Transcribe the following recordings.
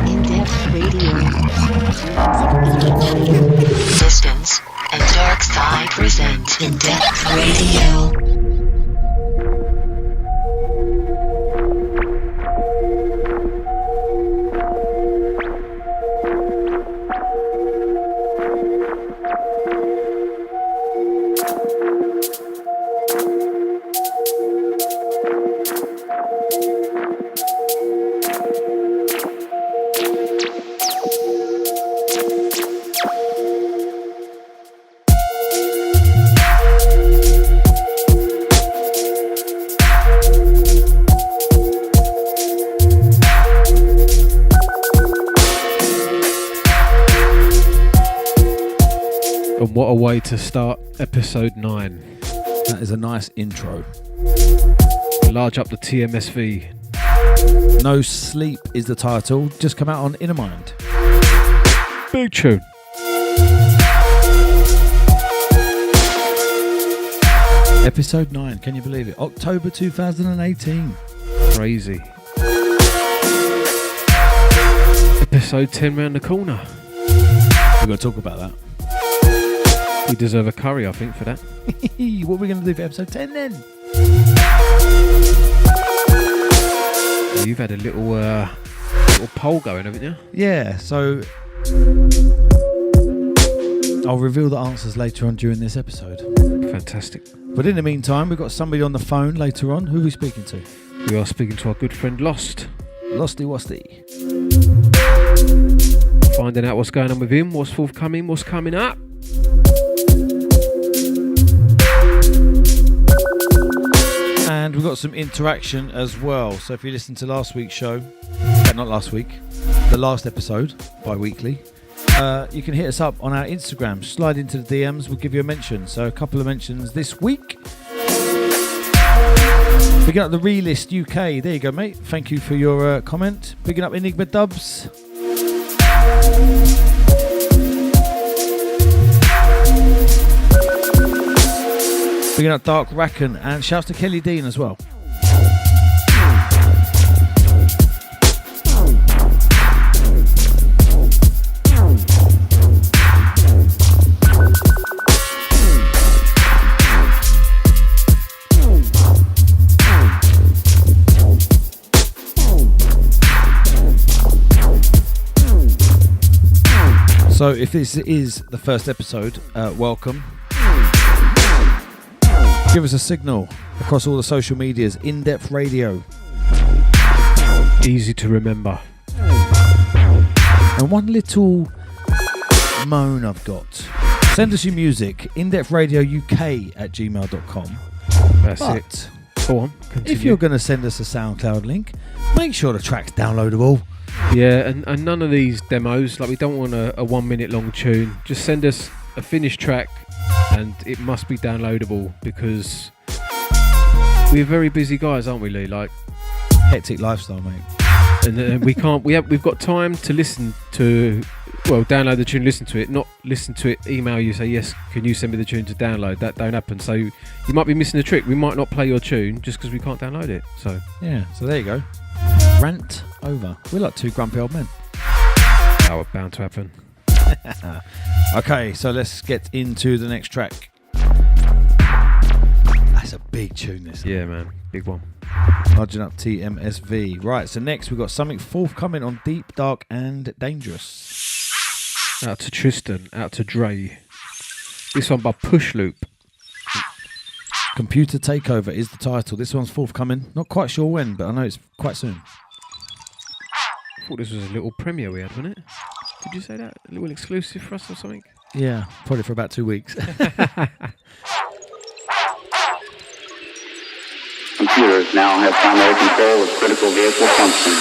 Indepth Radio. Distance and Darkside present Indepth Radio. And what a way to start episode 9. That is a nice intro. Large up the TMSV. No Sleep is the title, just come out on Inner Mind. Big tune. Episode 9, can you believe it? October 2018. Crazy. Episode 10 round the corner. We're going to talk about that. We deserve a curry, I think, for that. What are we going to do for episode 10 then? You've had a little poll going, haven't you? Yeah, so I'll reveal the answers later on during this episode. Fantastic. But in the meantime, we've got somebody on the phone later on. Who are we speaking to? We are speaking to our good friend Lost. Losty Wasty. Finding out what's going on with him, what's forthcoming, what's coming up. And we've got some interaction as well. So if you listen to last week's show, not last week, the last episode, bi-weekly, you can hit us up on our Instagram. Slide into the DMs, we'll give you a mention. So a couple of mentions this week. Picking up the Realist UK. There you go, mate. Thank you for your comment. Picking up Enigma Dubs. Picking up Dark Racken, and shouts to Kelly Dean as well. So if this is the first episode, welcome. Give us a signal across all the social medias. Indepth Radio. Easy to remember. And one little moan I've got. Send us your music. indepthradiouk@gmail.com. That's it. Go on, continue. If you're going to send us a SoundCloud link, make sure the track's downloadable. Yeah, and none of these demos, like we don't want a 1 minute long tune. Just send us a finished track and it must be downloadable because we're very busy guys, aren't we, Lee? Like hectic lifestyle, mate. And we can't. We've got time to listen to. Well, download the tune, listen to it. Not listen to it. Email you, say yes. Can you send me the tune to download? That don't happen. So you might be missing a trick. We might not play your tune just because we can't download it. So yeah. So there you go. Rant over. We're like two grumpy old men. That was bound to happen. Okay, so let's get into the next track. That's a big tune, this. Yeah, man. Big one. Lodging up TMSV. Right, so next we've got something forthcoming on Deep, Dark and Dangerous. Out to Tristan, out to Dre. This one by Push Loop. Computer Takeover is the title. This one's forthcoming. Not quite sure when, but I know it's quite soon. I thought this was a little premiere we had, wasn't it? Did you say that? A little exclusive for us or something? Yeah, probably for about 2 weeks. Computers now have primary control of critical vehicle functions.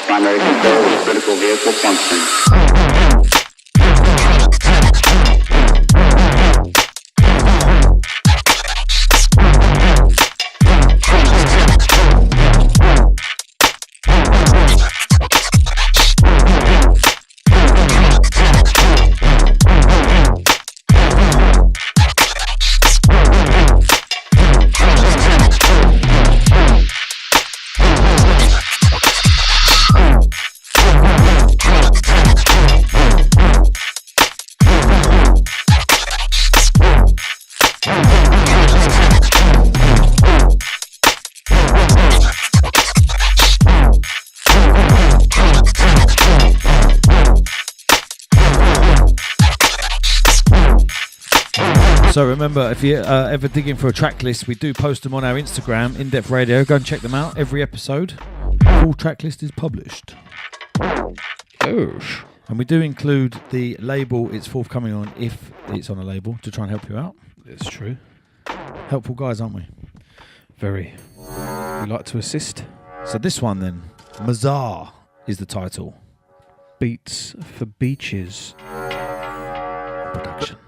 have primary control of critical vehicle functioning. So remember, if you're ever digging for a track list, we do post them on our Instagram, Indepth Radio. Go and check them out. Every episode, full track list is published. Oh. And we do include the label it's forthcoming on, if it's on a label, to try and help you out. It's true. Helpful guys, aren't we? Very. We like to assist. So this one then, Mazar is the title. Beats for Beaches. Production.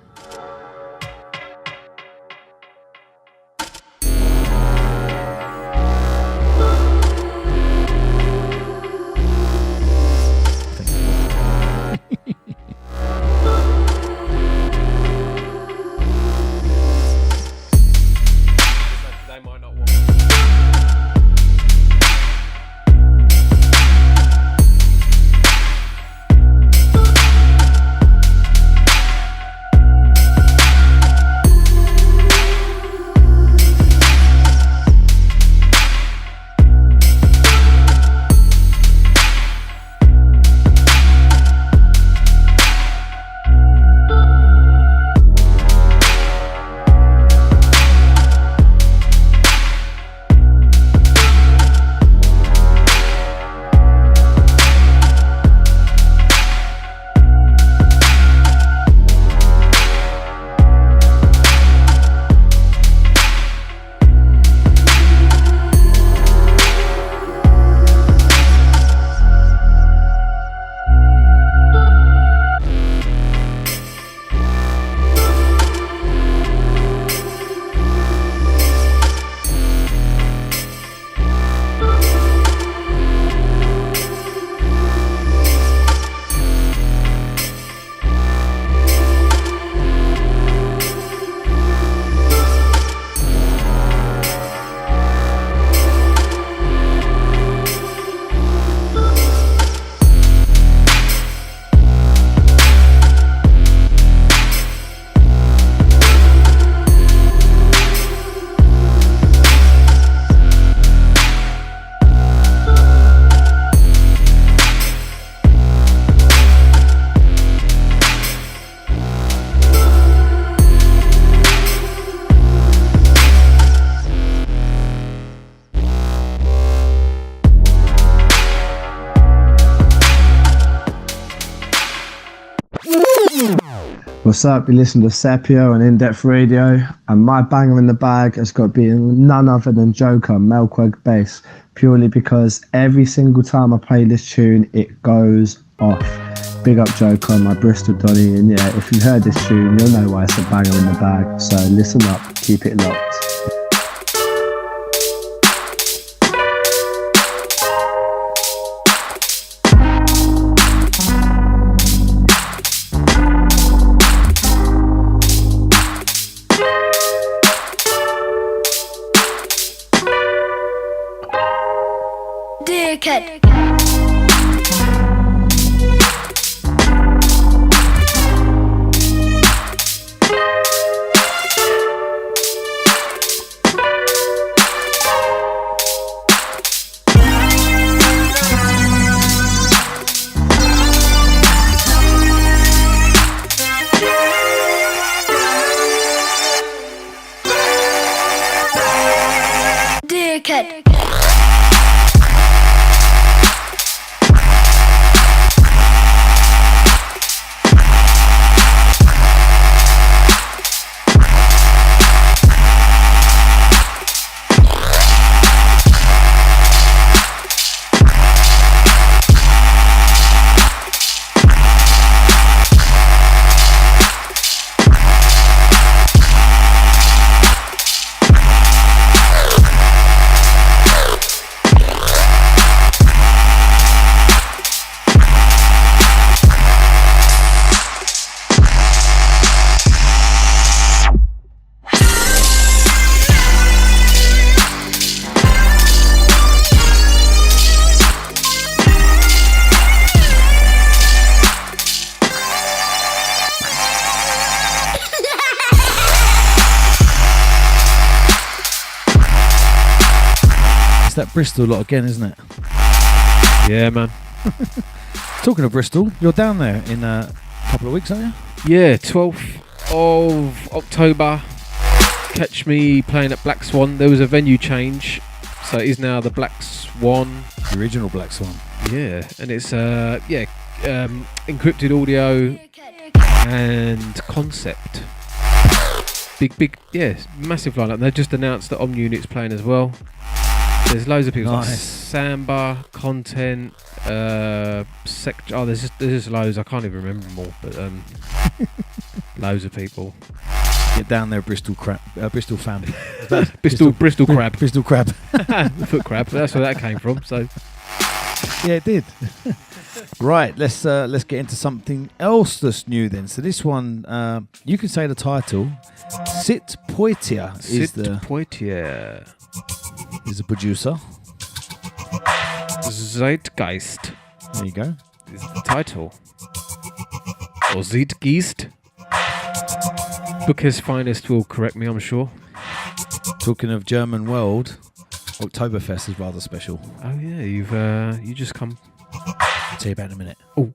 What's up? You listen to Sapio on Indepth Radio, and my banger in the bag has got to be none other than Joker, Melquag Bass, purely because every single time I play this tune, it goes off. Big up Joker, my Bristol Donny, and yeah, if you've heard this tune, you'll know why it's a banger in the bag, so listen up, keep it locked. Dickhead. Dickhead. that Bristol lot again, isn't it? Yeah, man. Talking of Bristol, you're down there in a couple of weeks, aren't you? Yeah, 12th of October. Catch me playing at Black Swan. There was a venue change, so it is now the Black Swan. The original Black Swan. Yeah, and it's encrypted audio and concept. Big, yeah, massive lineup. They just announced that Unit's playing as well. There's loads of people. Nice. Like Samba, Content, there's just loads. I can't even remember them all, but loads of people. Get down there, Bristol fam. Bristol crab. Bristol crab. The foot crab. That's where that came from. So yeah, it did. Right, let's get into something else that's new then. So this one, you can say the title. Sit Poitier is the producer. Zeitgeist. There you go. Is the title. Or Zeitgeist. Booker's Finest will correct me, I'm sure. Talking of German World, Oktoberfest is rather special. Oh yeah, you just come. I'll tell you about it in a minute. Oh.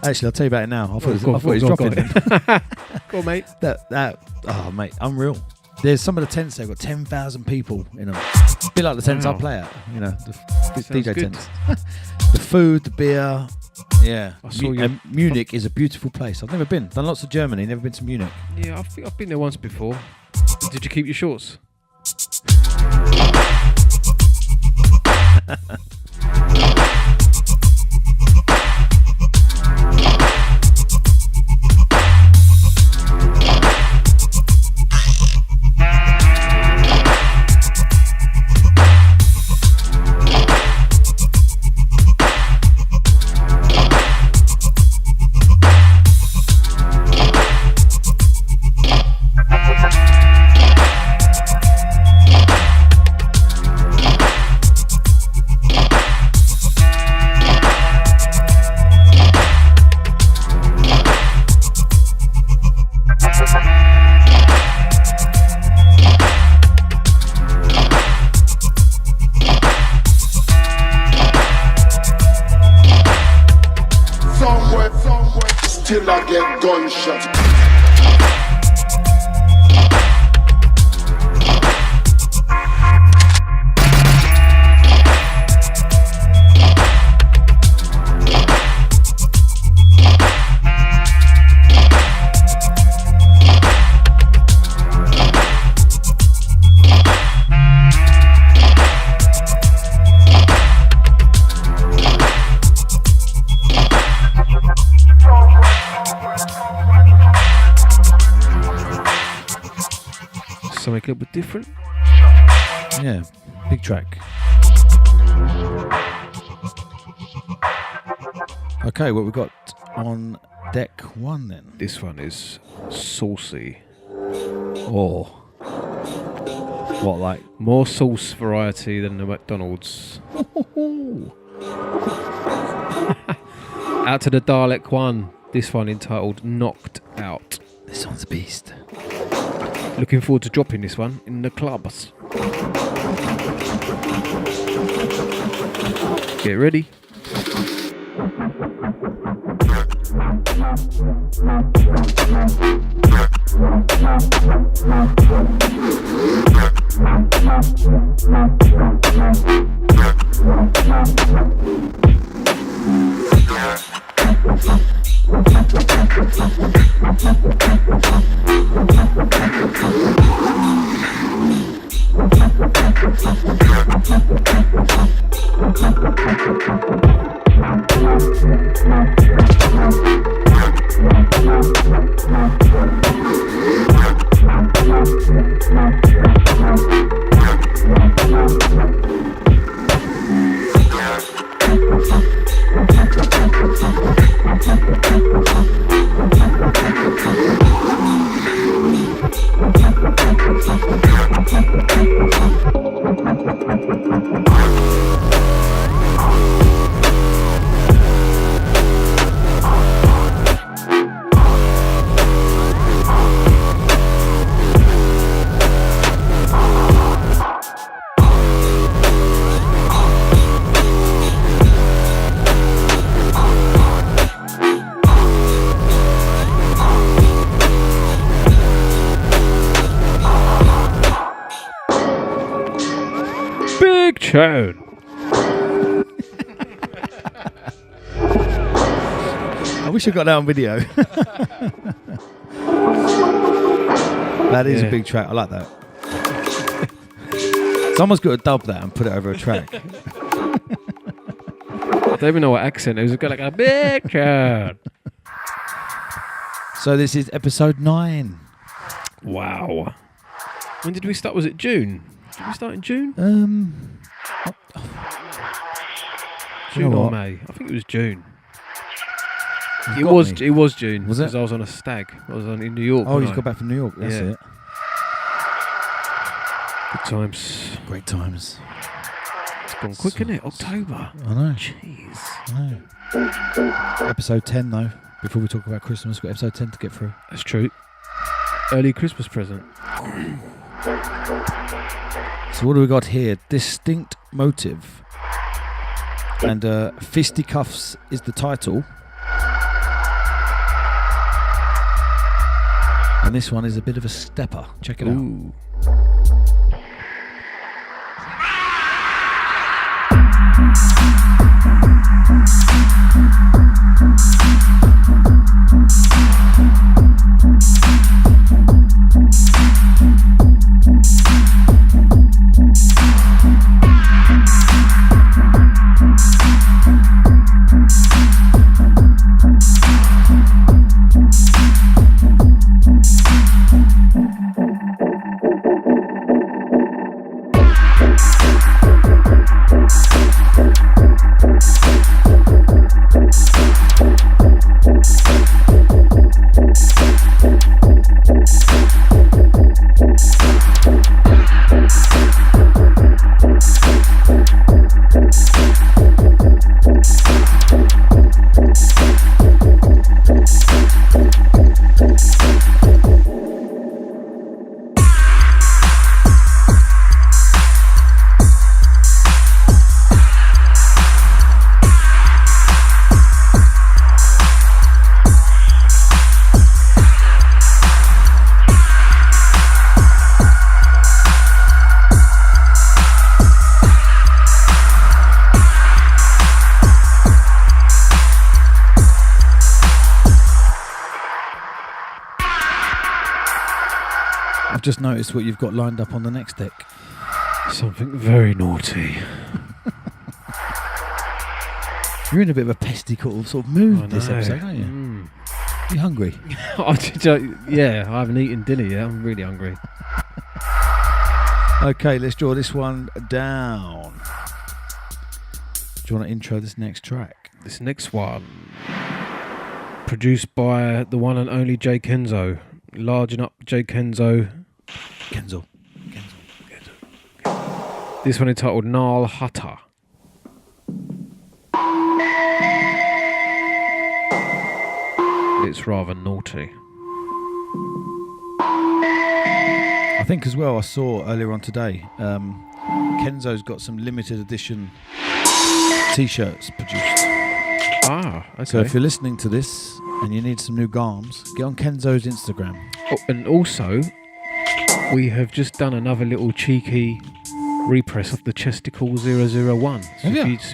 Actually, I'll tell you about it now. I thought it was dropping. Go on, mate. Oh, mate, unreal. There's some of the tents, they've got 10,000 people in them. A bit like the tents I play at, the DJ good. tents. The food, the beer, yeah. I saw And Munich is a beautiful place. I've never been. Done lots of Germany, never been to Munich. Yeah, I think I've been there once before. Did you keep your shorts? Till I get gunshot. Something a little bit different. Yeah, big track. Okay, what we got on deck one then? This one is saucy. Oh. What, like? More sauce variety than the McDonald's. Out to the Dalek one. This one entitled Knocked Out. This one's a beast. Looking forward to dropping this one in the clubs. Get ready. tune. I wish I got that on video. That is a big track. I like that. Someone's got to dub that and put it over a track. I don't even know what accent it was. It's got like a big tune. So this is episode 9. Wow. When did we start? Was it June? Did we start in June? June or May? I think it was June. It was June. Was it? Because I was on a stag. I was in New York. Oh, he's got back from New York. That's it. Good times. Great times. It's gone quick, isn't it? October. I know. Jeez. I know. Episode 10 though. Before we talk about Christmas, we've got episode 10 to get through. That's true. Early Christmas present. So what do we got here? Distinct Motive. And Fisticuffs is the title. And this one is a bit of a stepper. Check it out. Just noticed what you've got lined up on the next deck. Something very naughty. You're in a bit of a pesty sort of mood this episode, aren't you? You hungry? Yeah, I haven't eaten dinner yet. I'm really hungry. Okay, let's draw this one down. Do you want to intro this next track? This next one, produced by the one and only Jay Kenzo. Largen up Jay Kenzo. Kenzo. This one entitled Nal Hutta. It's rather naughty. I think as well I saw earlier on today, Kenzo's got some limited edition t-shirts produced. Ah, okay. So if you're listening to this and you need some new garms, get on Kenzo's Instagram. Oh, and also, we have just done another little cheeky repress of the Chesticle 001. So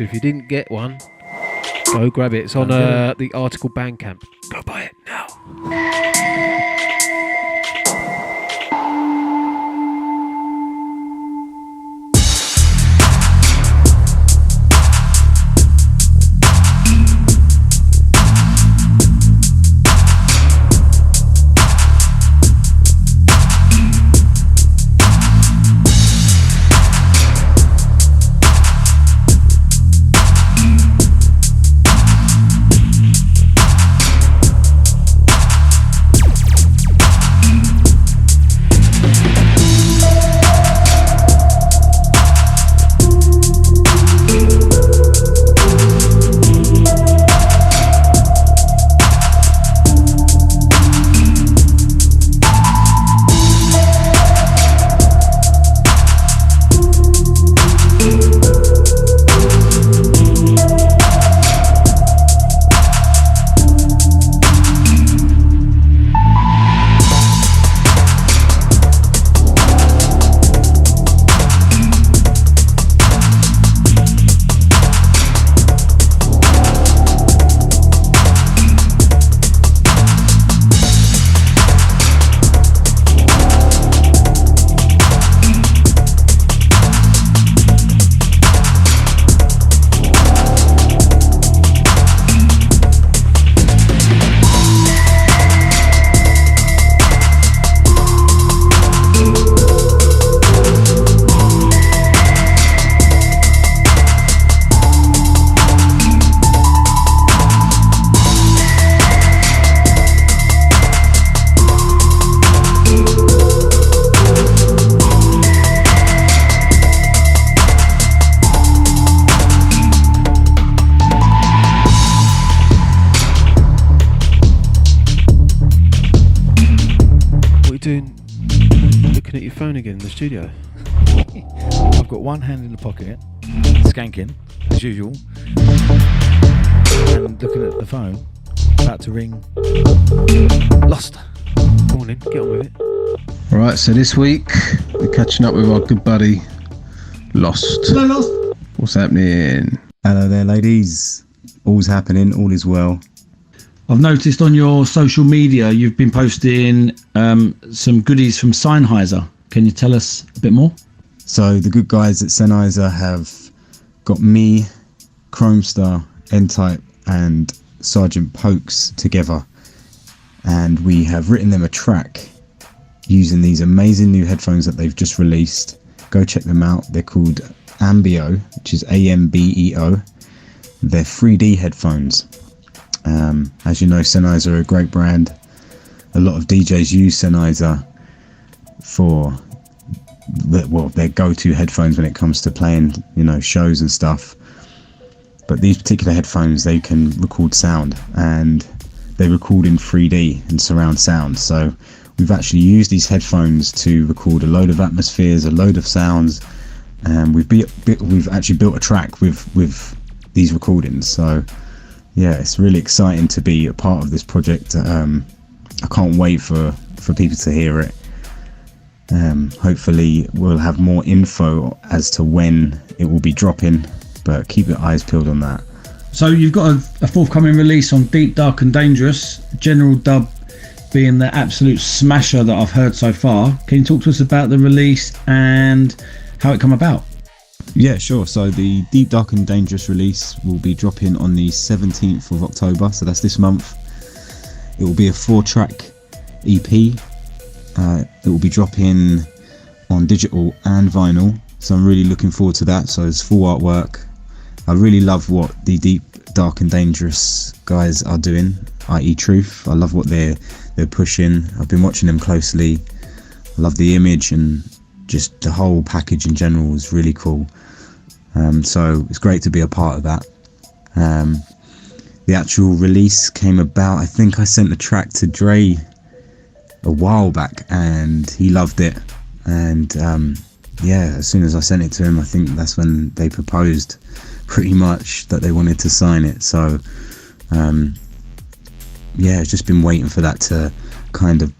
if you didn't get one, go grab it. It's on the article Bandcamp. Go buy it now. doing looking at your phone again in the studio? I've got one hand in the pocket, skanking, as usual, and looking at the phone, about to ring. Lost. Come on then, get on with it. Right, so this week we're catching up with our good buddy Lost. Hello, Lost. What's happening? Hello there, ladies. All's happening, all is well. I've noticed on your social media you've been posting some goodies from Sennheiser. Can you tell us a bit more? So the good guys at Sennheiser have got me, Chromestar, N-Type and Sergeant Pokes together, and we have written them a track using these amazing new headphones that they've just released. Go check them out. They're called Ambeo, which is AMBEO. They're 3D headphones. As you know, Sennheiser are a great brand. A lot of DJs use Sennheiser for their go-to headphones when it comes to playing, shows and stuff. But these particular headphones, they can record sound, and they record in 3D and surround sound. So we've actually used these headphones to record a load of atmospheres, a load of sounds, and we've actually built a track with these recordings. So yeah, it's really exciting to be a part of this project. I can't wait for people to hear it. Hopefully we'll have more info as to when it will be dropping, but keep your eyes peeled on that. So you've got a forthcoming release on Deep, Dark and Dangerous, General Dub being the absolute smasher that I've heard so far. Can you talk to us about the release and how it come about? Yeah, sure. So the Deep, Dark and Dangerous release will be dropping on the 17th of October, so that's this month. It will be a 4-track EP. It will be dropping on digital and vinyl, so I'm really looking forward to that. So it's full artwork. I really love what the Deep, Dark and Dangerous guys are doing, i.e. Truth. I love what they're pushing. I've been watching them closely. I love the image, and just the whole package in general is really cool. So it's great to be a part of that. The actual release came about, I think I sent the track to Dre a while back and he loved it, and as soon as I sent it to him, I think that's when they proposed pretty much that they wanted to sign it. So it's just been waiting for that to kind of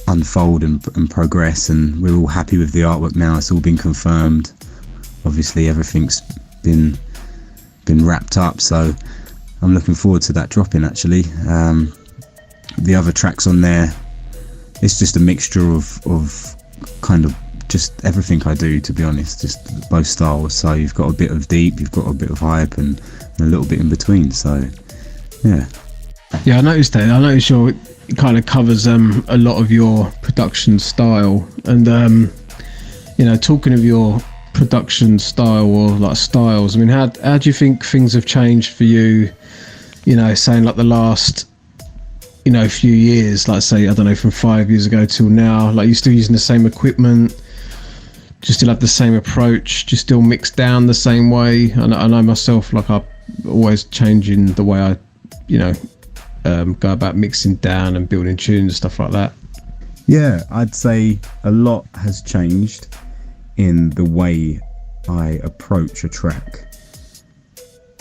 unfold and progress, and we're all happy with the artwork now. It's all been confirmed. Obviously everything's been wrapped up, so I'm looking forward to that dropping. Actually, the other tracks on there, it's just a mixture of kind of just everything I do, to be honest, just both styles. So you've got a bit of deep, you've got a bit of hype, and a little bit in between. So yeah, I noticed that. I noticed it kind of covers a lot of your production style, and talking of your production style or like styles, I mean, how do you think things have changed for you, saying like the last few years, like say, I don't know, from 5 years ago till now? Like, you're still using the same equipment, do you still have the same approach, do you still mix down the same way? I know myself, like, I'm always changing the way I go about mixing down and building tunes and stuff like that. Yeah, I'd say a lot has changed in the way I approach a track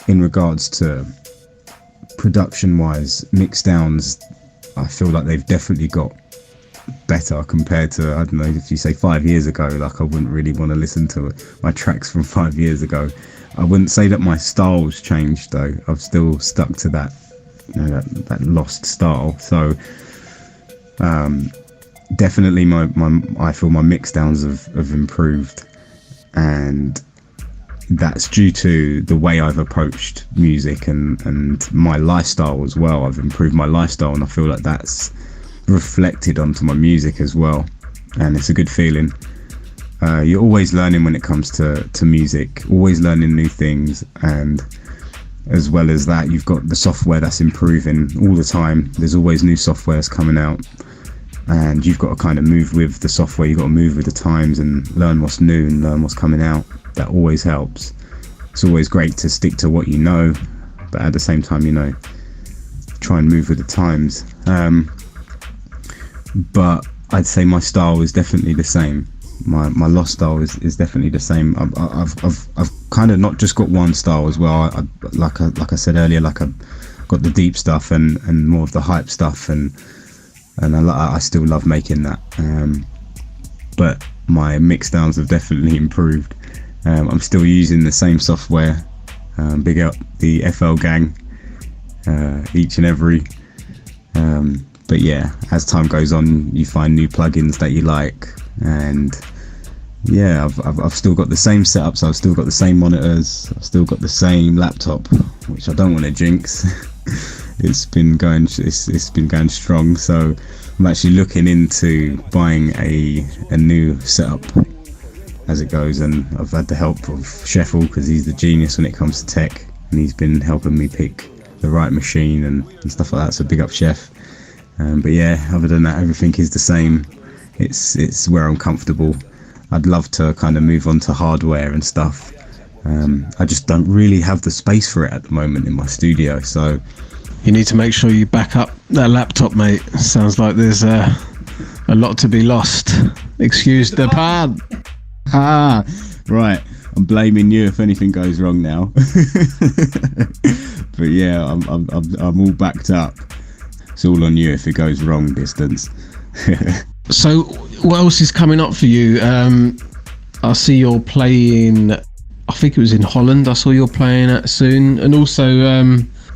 in regards to production wise. Mix downs, I feel like they've definitely got better compared to, I don't know, if you say 5 years ago. Like, I wouldn't really want to listen to my tracks from 5 years ago. I wouldn't say that my style's changed though. I've still stuck to that that lost style. So definitely I feel my mix downs have improved, and that's due to the way I've approached music and my lifestyle as well. I've improved my lifestyle, and I feel like that's reflected onto my music as well, and it's a good feeling. You're always learning when it comes to music, always learning new things, and as well as that, you've got the software that's improving all the time. There's always new softwares coming out, and you've got to kind of move with the software. You've got to move with the times and learn what's new and learn what's coming out. That always helps. It's always great to stick to what you know, but at the same time, try and move with the times. But I'd say my style is definitely the same. My lost style is definitely the same. I've kind of not just got one style as well. Like I said earlier, like I've got the deep stuff and more of the hype stuff, and I still love making that. But my mix downs have definitely improved. I'm still using the same software. Big up the FL gang, each and every. But yeah, as time goes on, you find new plugins that you like, and yeah, I've still got the same setup. So I've still got the same monitors. I've still got the same laptop, which I don't want to jinx. It's been going strong. So I'm actually looking into buying a new setup as it goes, and I've had the help of Sheffel because he's the genius when it comes to tech, and he's been helping me pick the right machine and stuff like that. So big up Chef. But yeah, other than that, everything is the same. It's where I'm comfortable. I'd love to kind of move on to hardware and stuff. I just don't really have the space for it at the moment in my studio. So you need to make sure you back up that laptop, mate. Sounds like there's a lot to be lost. Excuse the pun. Right. I'm blaming you if anything goes wrong now. But yeah, I'm all backed up. It's all on you if it goes wrong, Distance. So what else is coming up for you? I see you're playing, I think it was in Holland, I saw you're playing at soon, and also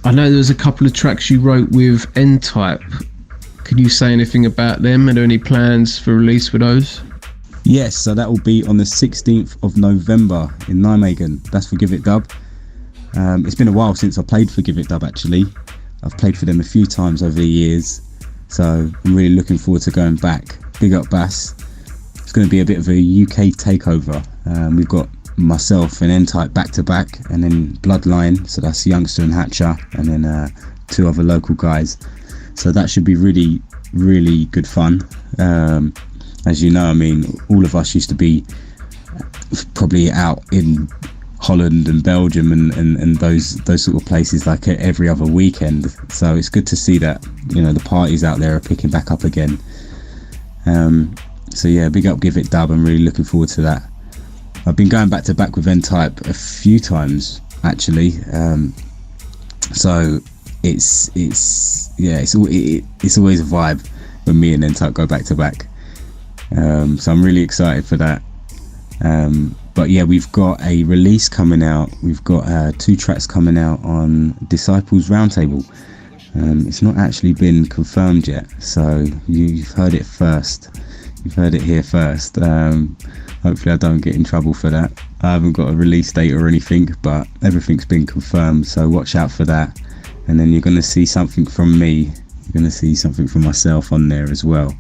I know there's a couple of tracks you wrote with N-Type. Can you say anything about them? Are there any plans for release with those? Yes, so that will be on the 16th of November in Nijmegen. That's for Give It Dub. It's been a while since I played for Give It Dub, actually. I've played for them a few times over the years, so I'm really looking forward to going back. Big up Bass. It's going to be a bit of a UK takeover. We've got myself and N-Type back to back, and then Bloodline, so that's Youngster and Hatcher, and then 2 other local guys. So that should be really, really good fun. As you know, I mean, all of us used to be probably out in Holland and Belgium and those sort of places like every other weekend. So it's good to see that, you know, the parties out there are picking back up again. So yeah, big up Give It Dub. I'm really looking forward to that. I've been going back to back with N-Type a few times actually. So it's always a vibe when me and N-Type go back to back. So I'm really excited for that. But yeah, we've got a release coming out. We've got 2 tracks coming out on Disciples Roundtable. It's not actually been confirmed yet, so you've heard it first. You've heard it here first. Hopefully I don't get in trouble for that. I haven't got a release date or anything, but everything's been confirmed, so watch out for that. And then you're going to see something from me. You're going to see something from myself on there as well.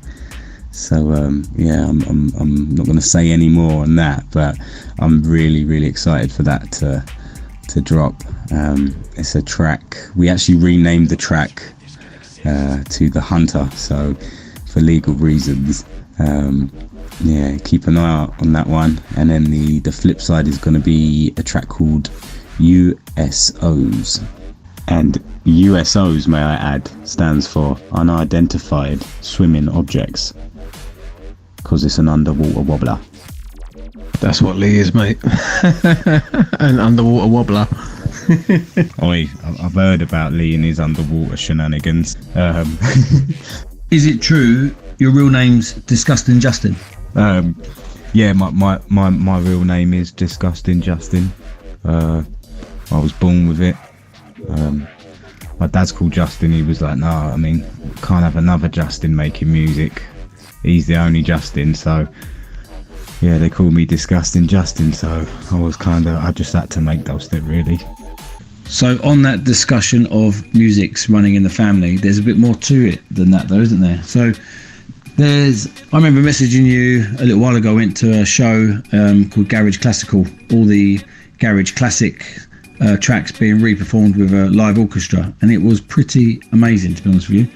So yeah, I'm not going to say any more on that, but I'm really, really excited for that to drop. It's a track. We actually renamed the track to The Hunter, so for legal reasons. Yeah, keep an eye out on that one. And then the flip side is going to be a track called USOs. And USOs, may I add, stands for Unidentified Swimming Objects, because it's an underwater wobbler. That's what Lee is, mate. An underwater wobbler. I've heard about Lee and his underwater shenanigans. Is it true your real name's Disgusting Justin? Yeah, my real name is Disgusting Justin. I was born with it. My dad's called Justin. He was like, no, I mean, can't have another Justin making music. He's the only Justin, so yeah, they call me Disgusting Justin. So I just had to make those things, really. So on that discussion of music's running in the family, there's a bit more to it than that, though, isn't there? So I remember messaging you a little while ago. I went to a show called Garage Classical. All the Garage Classic tracks being reperformed with a live orchestra, and it was pretty amazing, to be honest with you.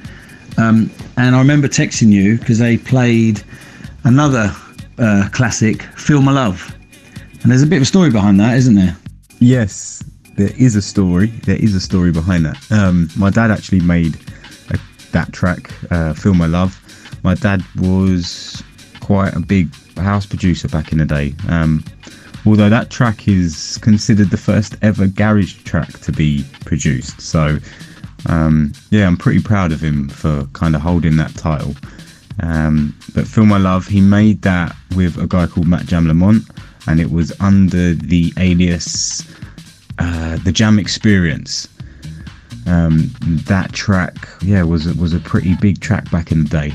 And I remember texting you because they played another classic, Feel My Love, and there's a bit of a story behind that, isn't there? Yes, there is a story. There is a story behind that. My dad actually made that track, Feel My Love, my dad was quite a big house producer back in the day. Although that track is considered the first ever garage track to be produced. So, yeah, I'm pretty proud of him for kind of holding that title. But Feel My Love, he made that with a guy called Matt Jam Lamont, and it was under the alias The Jam Experience. That track, yeah, was a pretty big track back in the day.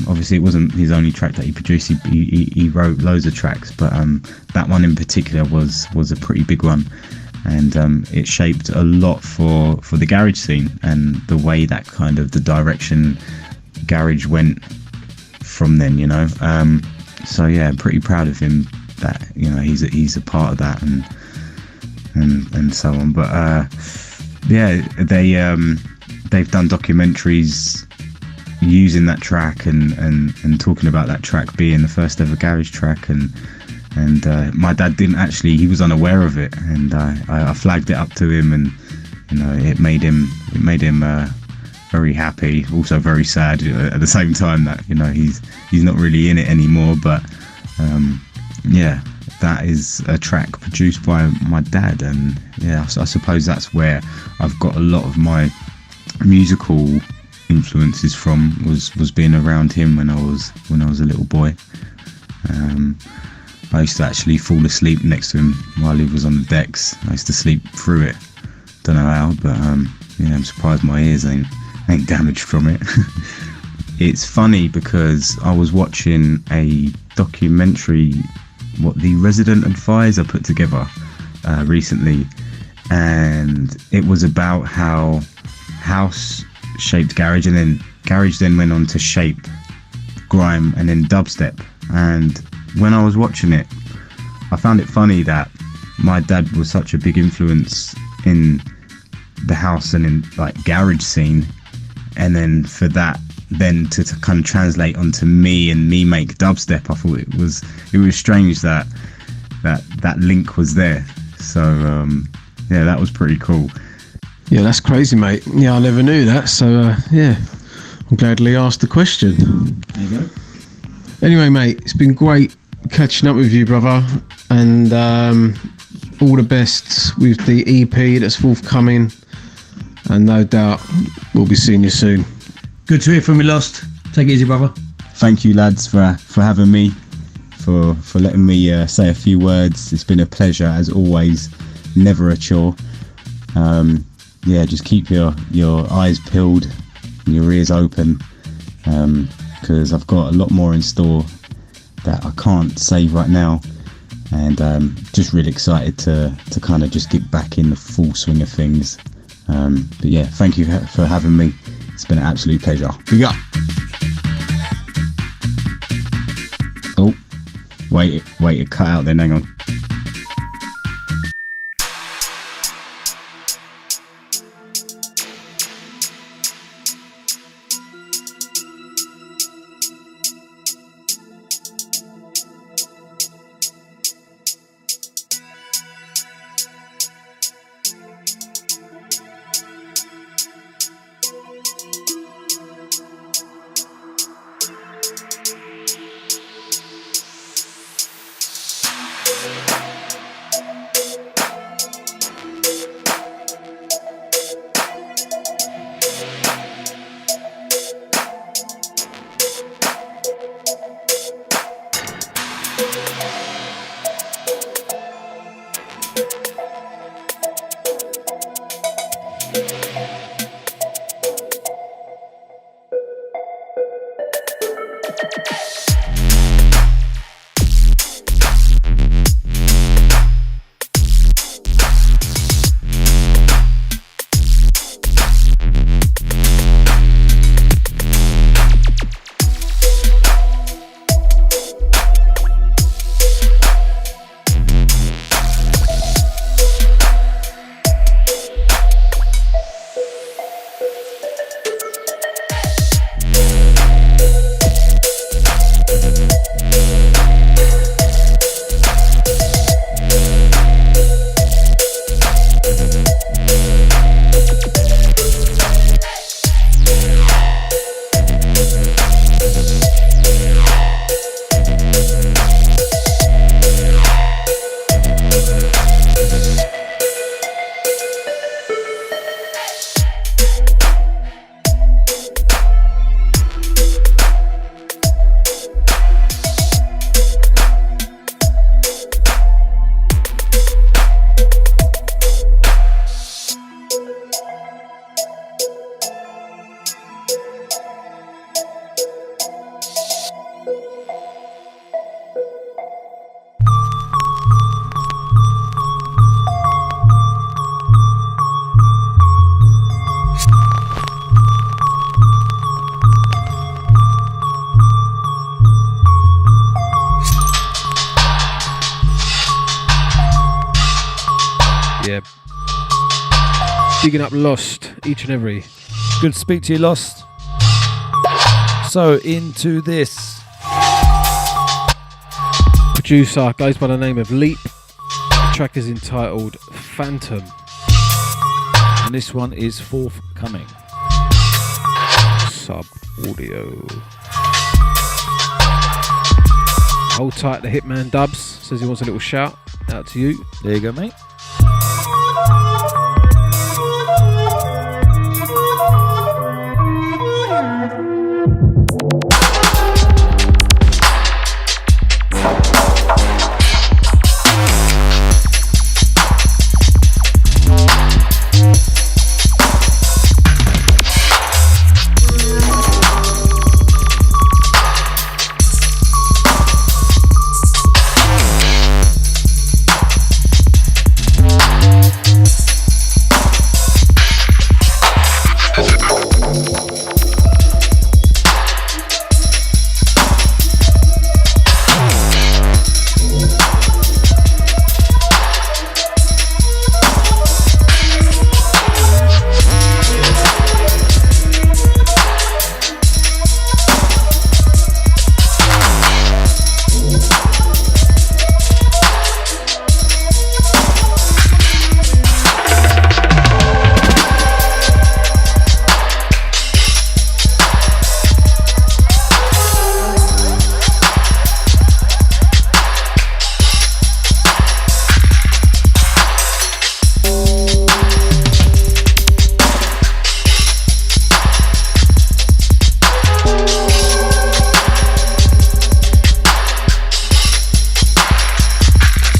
Obviously it wasn't his only track that he produced. He wrote loads of tracks, but that one in particular was a pretty big one, and it shaped a lot for the garage scene and the way that kind of the direction garage went from then, you know. So yeah, I'm pretty proud of him that, you know, he's a part of that and so on. But yeah, they've done documentaries using that track and talking about that track being the first ever garage track, and my dad didn't actually, he was unaware of it, and I flagged it up to him, and you know, it made him very happy, also very sad at the same time that, you know, he's not really in it anymore. But yeah, that is a track produced by my dad, and yeah, I suppose that's where I've got a lot of my musical influences from, was being around him when I was a little boy. I used to actually fall asleep next to him while he was on the decks. I used to sleep through it, don't know how, but yeah, I'm surprised my ears ain't damaged from it. It's funny because I was watching a documentary, what the Resident Advisor put together recently, and it was about how house shaped garage, and then garage then went on to shape grime and then dubstep. And when I was watching it, I found it funny that my dad was such a big influence in the house and in like garage scene, and then for that then to kind of translate onto me and me make dubstep, I thought it was strange that link was there. So yeah, that was pretty cool. Yeah, that's crazy, mate. Yeah, I never knew that. So yeah, I'm glad Lee asked the question. There you go. Anyway, mate, it's been great catching up with you, brother, and all the best with the EP that's forthcoming, and no doubt we'll be seeing you soon. Good to hear from you, Lost. Take it easy, brother. Thank you, lads, for having me, for letting me say a few words. It's been a pleasure as always, never a chore. Yeah, just keep your eyes peeled and your ears open, because I've got a lot more in store that I can't say right now, and just really excited to kind of just get back in the full swing of things. But yeah, thank you for having me. It's been an absolute pleasure. Big up. Oh, wait, it cut out then, hang on. Bigging up Lost each and every. Good to speak to you, Lost. So, into this. Producer goes by the name of Leap. The track is entitled Phantom. And this one is forthcoming. Sub audio. Hold tight, the Hitman Dubs says he wants a little shout out to you. There you go, mate.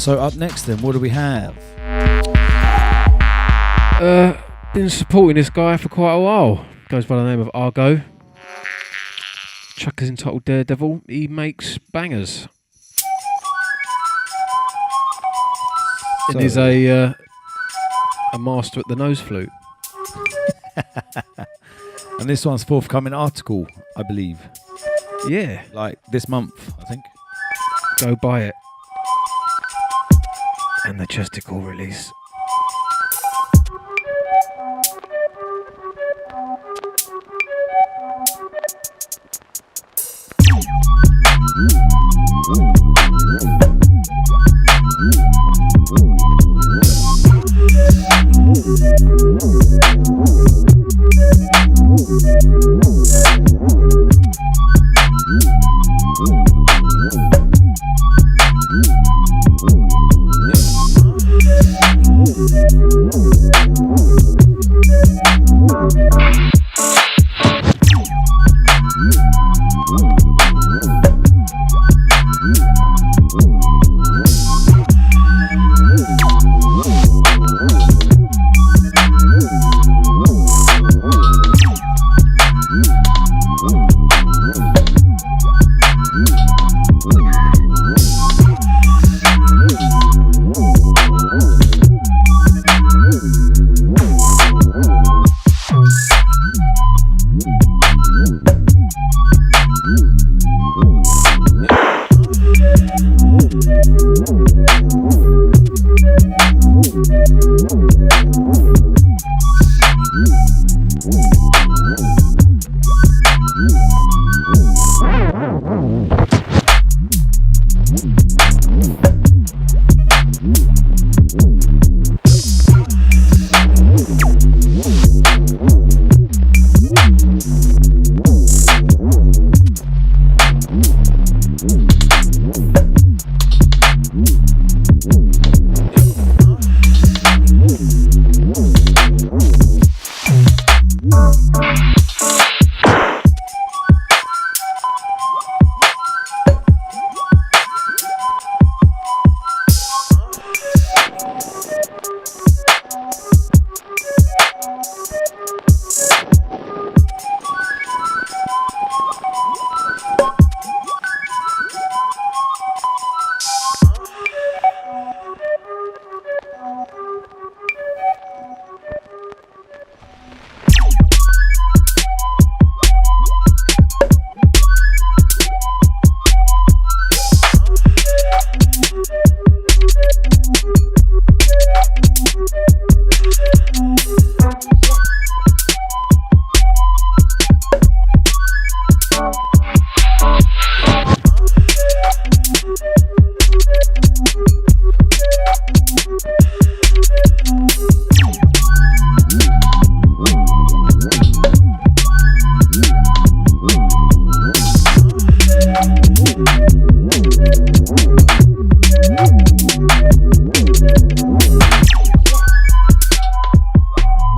So up next then, what do we have? Been supporting this guy for quite a while. Goes by the name of Argo. Track is entitled Daredevil. He makes bangers. And he's a master at the nose flute. And this one's forthcoming article, I believe. Yeah. Like this month, I think. Go buy it. And the Chesticle release.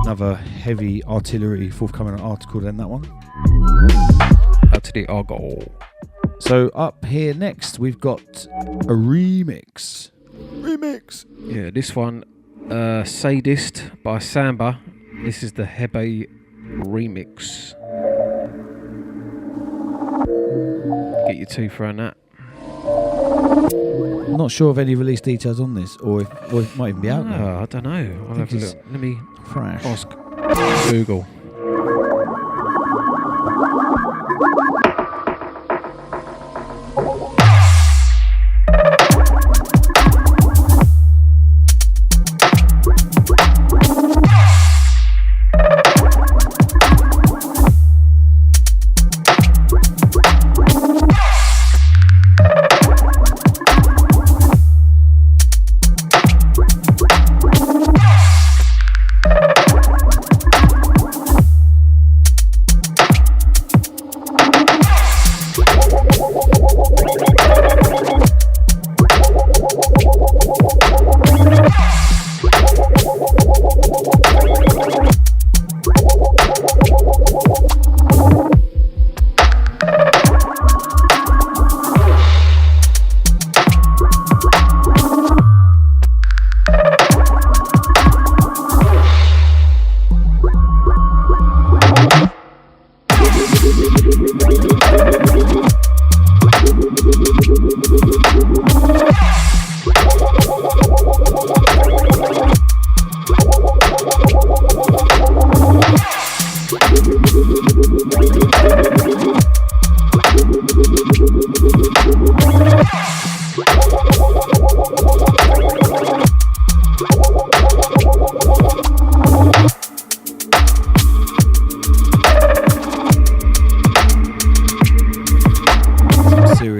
Another heavy artillery forthcoming article then, that one. Out to the Argo. So up here next we've got a remix. Yeah, this one, Sadist by Samba. This is the Hebe remix. Get your tooth around that. I'm not sure of any release details on this, or it might even be out there. I don't know. I'll have a look. Let me fresh. Ask Google.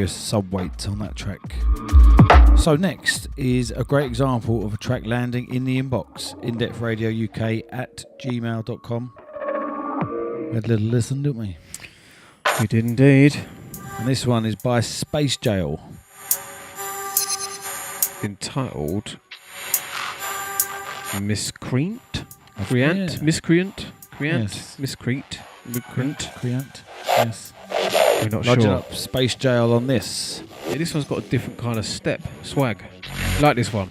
Subweight on that track. So next is a great example of a track landing in the inbox. Indepth Radio UK at gmail.com. We had a little listen, didn't we? We did indeed. And this one is by Space Jail. Entitled Miscreant? Yeah. Miscreant? Yes. Miscreant? Miscreant? Yes. We're not Lodging sure. up Space Jail on this. Yeah, this one's got a different kind of swag. Like this one.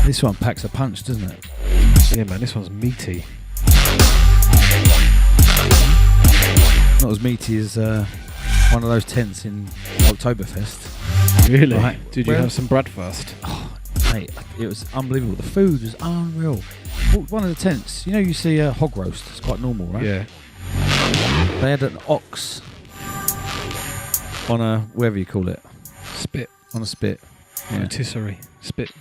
This one packs a punch, doesn't it? Yeah, man, this one's meaty. Not as meaty as one of those tents in Oktoberfest. Really? Right. Did you have some Bradfast? Oh, mate, it was unbelievable. The food was unreal. One of the tents, you know, you see a hog roast. It's quite normal, right? Yeah. They had an ox on a, whatever you call it. Spit. On a spit. Yeah. Yeah. Rotisserie. Spit.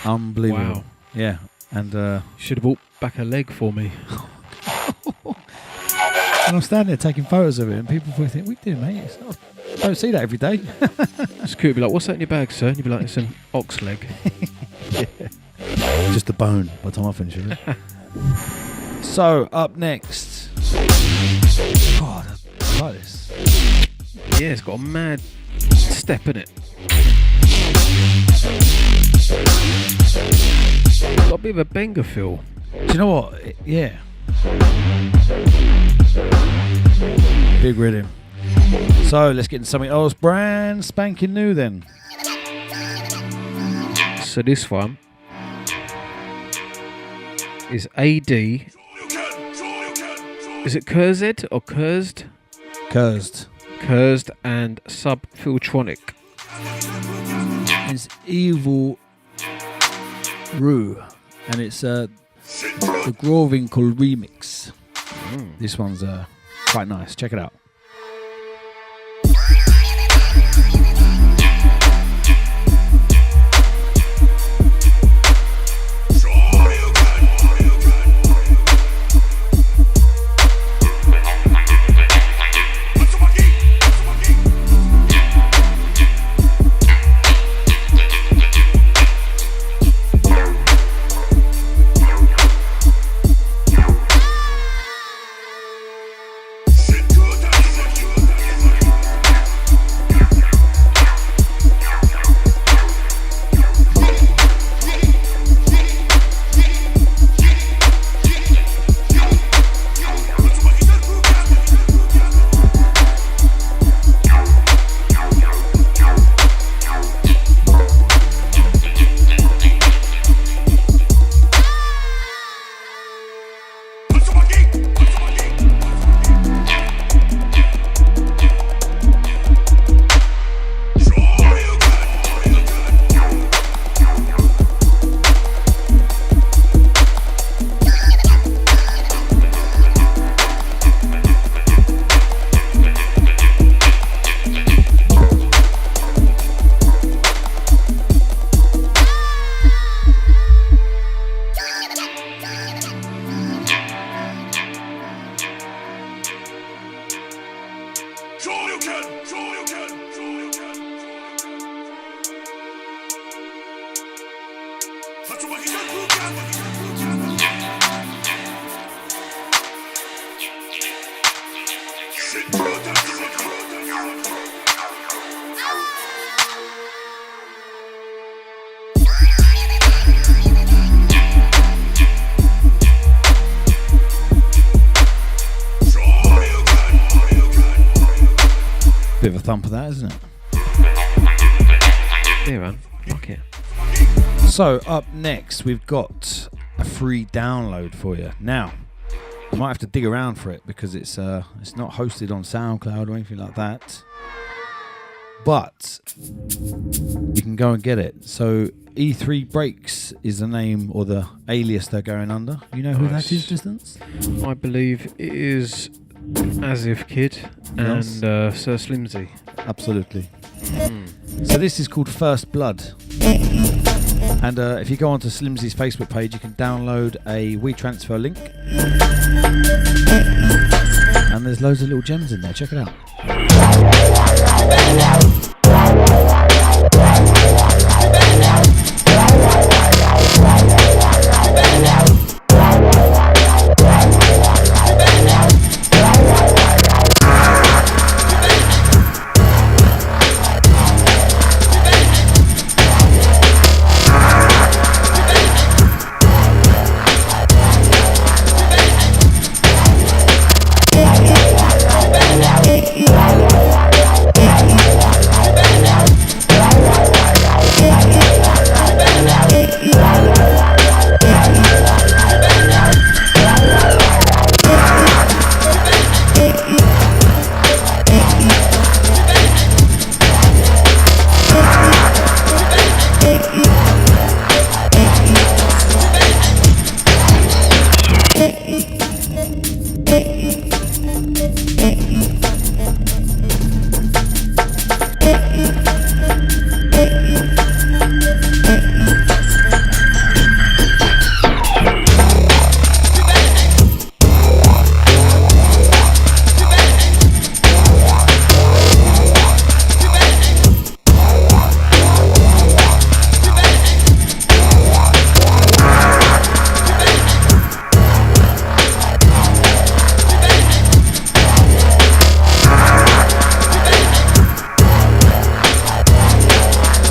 Unbelievable. Wow. Yeah. And should have bought back a leg for me. And I'm standing there taking photos of it, and people will think, "We do, mate. I don't see that every day." It's cool. Be like, "What's that in your bag, sir?" And you'd be like, "It's an ox leg." Yeah. Just a bone by the time I finish with it. So up next, God, I like this. Yeah, it's got a mad step in it. Got a bit of a banger feel. Do you know what? Yeah. Big rhythm. So let's get into something else brand spanking new then. So this one is AD. Is it Kurzed or Kurzed? Kurzed and Subfiltronic. It's Evil Rue, and it's the Grovinkel remix. This one's quite nice. Check it out. Bit of a thump of that, isn't it? Yeah, man. Fuck it. So up next, we've got a free download for you. Now, you might have to dig around for it because it's not hosted on SoundCloud or anything like that. But you can go and get it. So E3 Breaks is the name or the alias they're going under. You know who that is, Distance? I believe it is As If Kid and Sir Slimsy. Absolutely. So this is called First Blood. And if you go onto Slimsy's Facebook page, you can download a WeTransfer link. And there's loads of little gems in there. Check it out.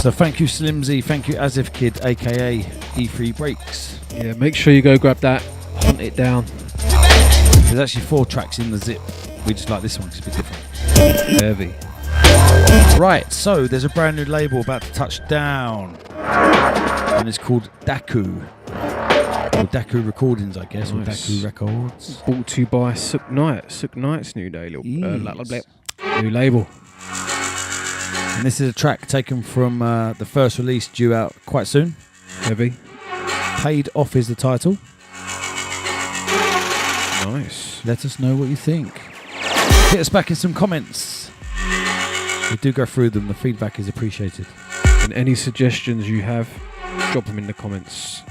So thank you Slimzy, thank you Asif Kid aka E3 Breaks. Yeah, make sure you go grab that, hunt it down. There's actually 4 tracks in the zip. We just like this one because it's a bit different. Heavy. Right, so there's a brand new label about to touch down. And it's called Daku. Or Daku Recordings, I guess, Nice. or Daku Records. Brought to you by Sook Knight. Sook Knight's new label. New label. And this is a track taken from the first release due out quite soon. Heavy. Paid Off is the title. Nice. Let us know what you think. Hit us back in some comments. We do go through them. The feedback is appreciated. And any suggestions you have, drop them in the comments.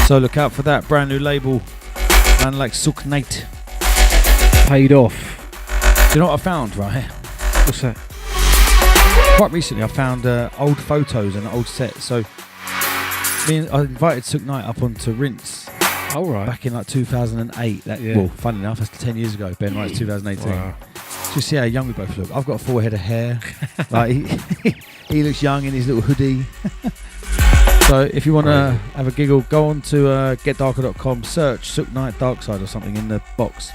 So look out for that brand new label, man, like Sook Knight. Paid Off. Do you know what I found, right? What's that? Quite recently I found old photos and old sets. So I invited Sook Knight up onto Rinse. All right. Back in like 2008. Well, funny enough, that's 10 years ago. Ben, right, it's 2018. Wow. Just see how young we both look. I've got a full head of hair. Like he looks young in his little hoodie. So if you want to have a giggle, go on to getdarker.com, search Sook Knight Darkside or something in the box.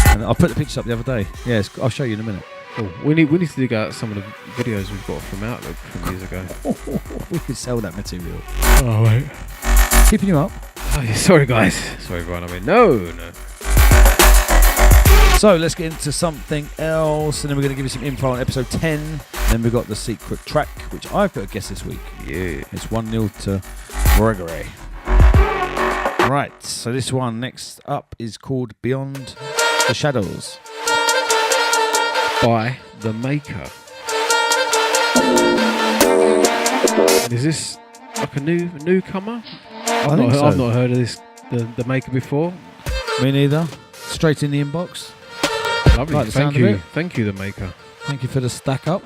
And I'll put the pictures up the other day. Yeah, I'll show you in a minute. Cool. We need to dig out some of the videos we've got from Outlook from years ago. We could sell that material. Oh, wait. Keeping you up. Oh, yeah, sorry, guys. Sorry, everyone. I mean, no. So let's get into something else, and then we're going to give you some info on episode 10. Then we've got the secret track, which I've got a guess this week. Yeah. It's 1-0 to Gregory. Right, so this one next up is called Beyond the Shadows by The Maker. Is this like a newcomer? I've not heard of this, the Maker before. Me neither. Straight in the inbox. Lovely. Like the sound of it. Thank you, The Maker. Thank you for the stack up.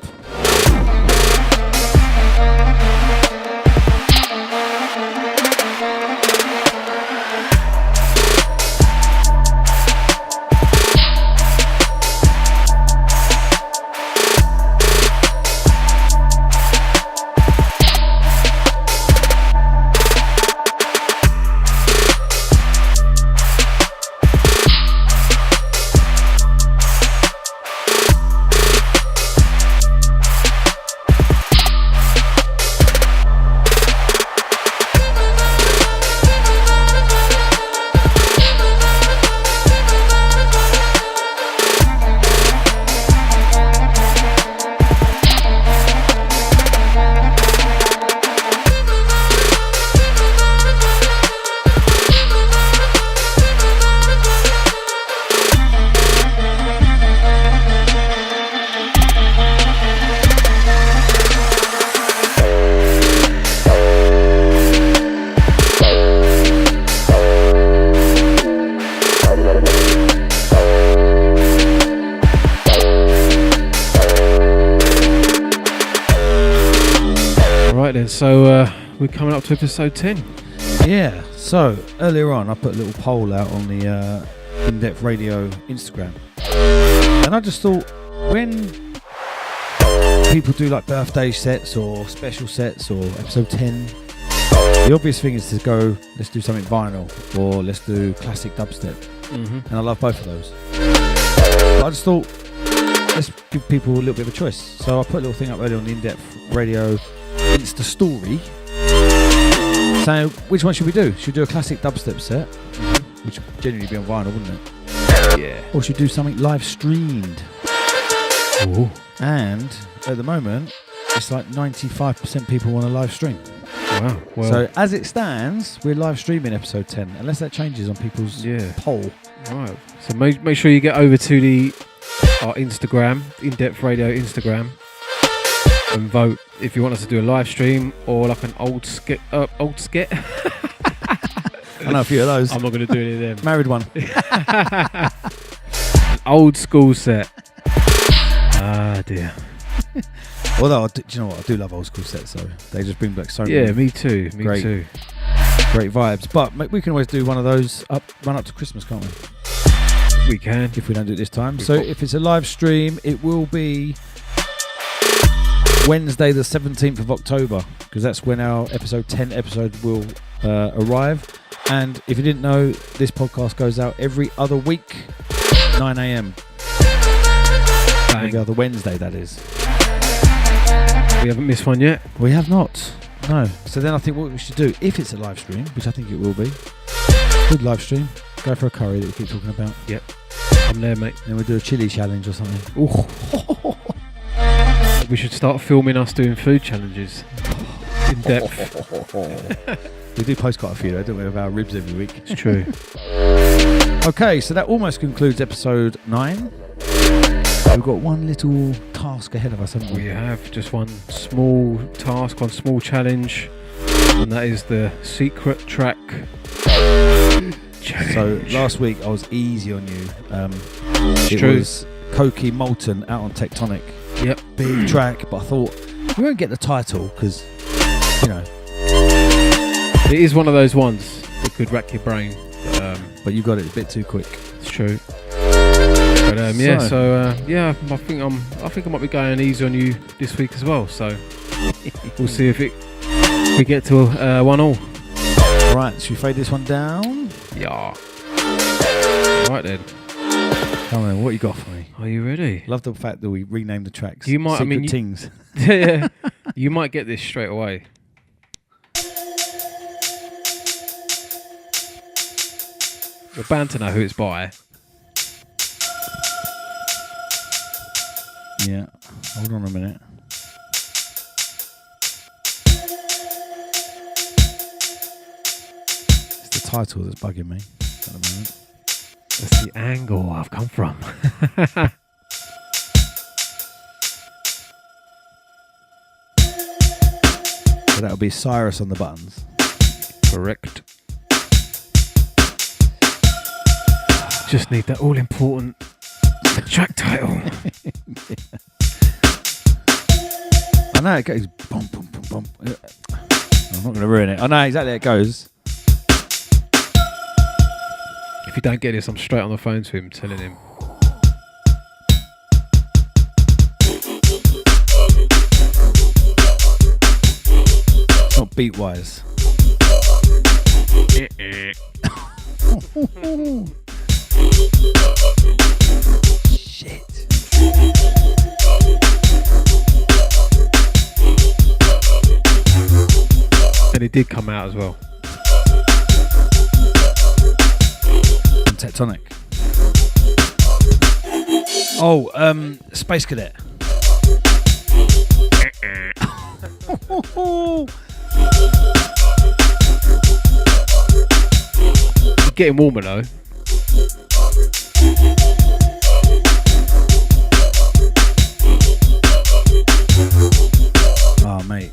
Right then, so we're coming up to episode 10. Yeah, so earlier on I put a little poll out on the Indepth Radio Instagram, and I just thought, when people do like birthday sets or special sets or episode 10, the obvious thing is to go, let's do something vinyl or let's do classic dubstep. And I love both of those, but I just thought, let's give people a little bit of a choice. So I put a little thing up earlier on the Indepth Radio Insta story. So which one should we do? Should we do a classic dubstep set, which would generally be on vinyl, wouldn't it? Yeah. Or should we do something live streamed? Ooh. And at the moment, it's like 95% people want a live stream. Wow. Well, So as it stands, we're live streaming episode 10, unless that changes on people's poll. right. So make sure you get over to our Instagram, Indepth Radio Instagram, and vote if you want us to do a live stream or like an old skit. I know a few of those. I'm not going to do any of them. Married one. Old school set. Ah dear. Although, do you know what? I do love old school sets, though. They just bring back so Yeah, many me too. Me Great. too. great vibes. But we can always do one of those run up to Christmas, can't we? We can. If we don't do it this time. So if it's a live stream, it will be Wednesday the 17th of October, because that's when our episode 10 episode will arrive. And if you didn't know, this podcast goes out every other week, 9 a.m. Every other Wednesday, that is. We haven't missed one yet. We have not. No. So then I think what we should do, if it's a live stream, which I think it will be, good live stream, go for a curry that we keep talking about. Yep. I'm there, mate. Then we'll do a chili challenge or something. Ooh. We should start filming us doing food challenges. In depth. We do post quite a few, though, don't we, of our ribs every week. It's true. Okay, so that almost concludes episode 9. We've got one little task ahead of us, haven't we? We have just one small task, one small challenge, and that is the secret track challenge. So last week I was easy on you. It true. was Koki Molten out on Tectonic. Yep. Big track, but I thought we won't get the title because, you know. It is one of those ones that could rack your brain. But you got it a bit too quick. It's true. But I think I might be going easy on you this week as well. So we'll see if we get to 1-1. Right, should we fade this one down? Yeah. Right then. Come on, what you got for me? Are you ready? Love the fact that we renamed the tracks. You might. Secret Tings. Yeah. You might get this straight away. We're bound to know who it's by. Yeah. Hold on a minute. It's the title that's bugging me at the moment. That's the angle I've come from. So that'll be Cyrus on the buttons. Correct. Just need that all-important track title. I know it goes bum, bum, bum, bum. I'm not going to ruin it. I know exactly how it goes. If you don't get this, I'm straight on the phone to him, telling him. It's not beat-wise. Shit. And it did come out as well. On Tectonic. Oh, Space Cadet. Getting warmer though. Oh, mate.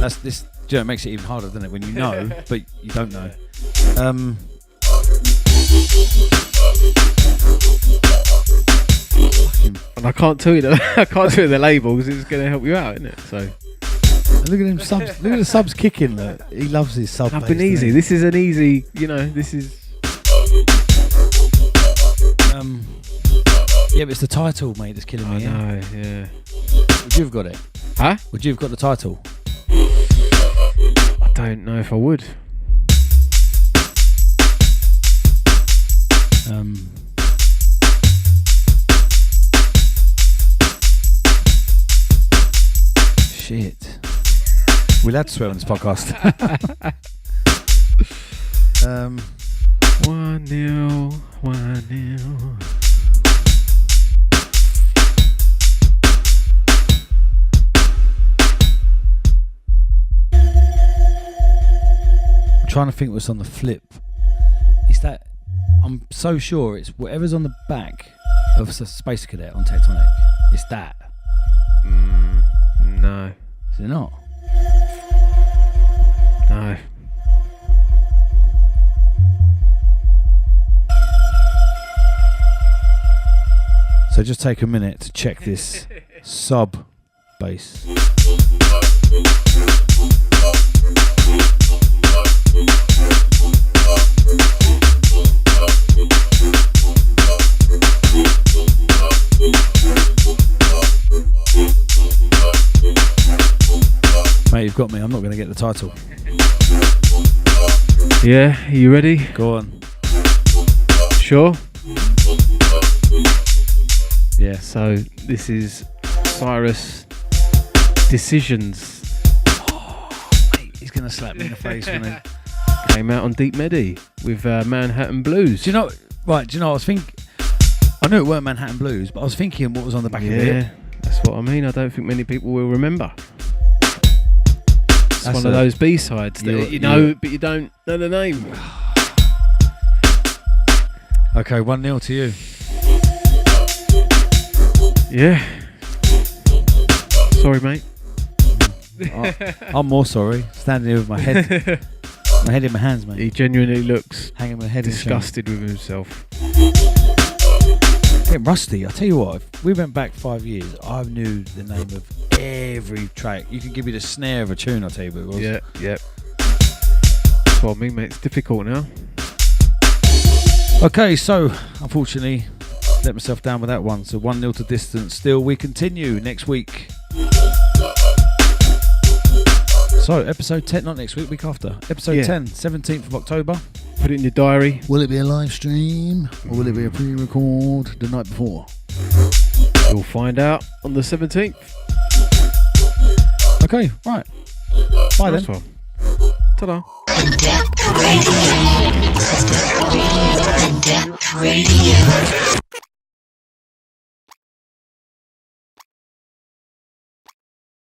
That's this. Do you know, it makes it even harder, doesn't it? When you know, but you don't know. And I can't tell you the label because it's going to help you out, isn't it? So Look at him subs. Look at the subs kicking. Look. He loves his sub. I've been easy. This is an easy. This is. Yeah, but it's the title, mate, that's killing me. I know. Yeah. Would you have got it? Huh? Would you have got the title? I don't know if I would. Shit. We'll have to swear on this podcast. 1-0, 1-0. I'm trying to think what's on the flip. Is that? I'm so sure it's whatever's on the back of Space Cadet on Tectonic. It's that. No. Is it not? No. So just take a minute to check this sub bass. Mate, you've got me. I'm not going to get the title. Yeah, are you ready? Go on. Sure? Yeah. So this is Cyrus Decisions. Oh, mate, he's going to slap me in the face when he came out on Deep Medi with Manhattan Blues. Do you know? Right. Do you know? I knew it weren't Manhattan Blues, but I was thinking what was on the back of it. Yeah, that's what I mean. I don't think many people will remember. It's one of those B-sides that you know, but you don't know the name. Okay, 1-0 to you. Yeah. Sorry, mate. I'm more sorry. Standing here with my head in my hands, mate. He genuinely looks hanging my head disgusted with himself. Getting rusty. I tell you what, if we went back 5 years, I knew the name of every track. You can give me the snare of a tune, I'll tell you what it was. Yeah. That's what I mean, mate. It's difficult now. Okay, so unfortunately, let myself down with that one. So 1-0 to Distance. Still, we continue next week. So episode 10, not next week after. Episode 10, 17th of October. Put it in your diary. Will it be a live stream or will it be a pre-record the night before? You'll find out on the 17th. Okay, right. Bye then. One. Ta-da. Indepth Radio. Indepth Radio.